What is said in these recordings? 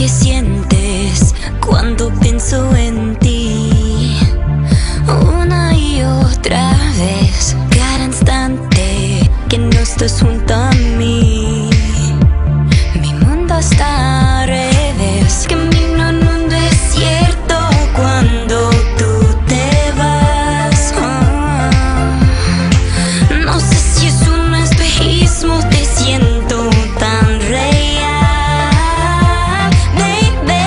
que sientes cuando pienso en ti. Una y otra vez, cada instante que no estás junto a mí, mi mundo está al revés. Camino en un desierto cuando tú te vas. No sé si es un espejismo, te siento tan real, baby.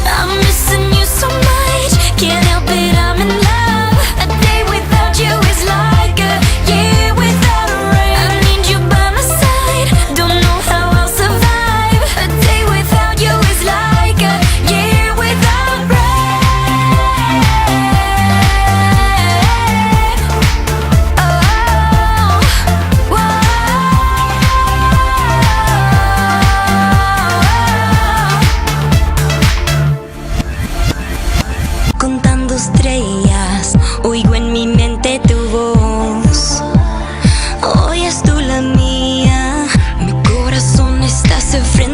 I'm missing you so much, can't help it, I'm in love. A day without you is like a year without a rain. I need you by my side, don't know how I'll survive. A day without you is like a year without rain. Oh, whoa. Contando estrellas, oigo en mi mente tu voz. Hoy es tú la mía, mi corazón está sufriendo.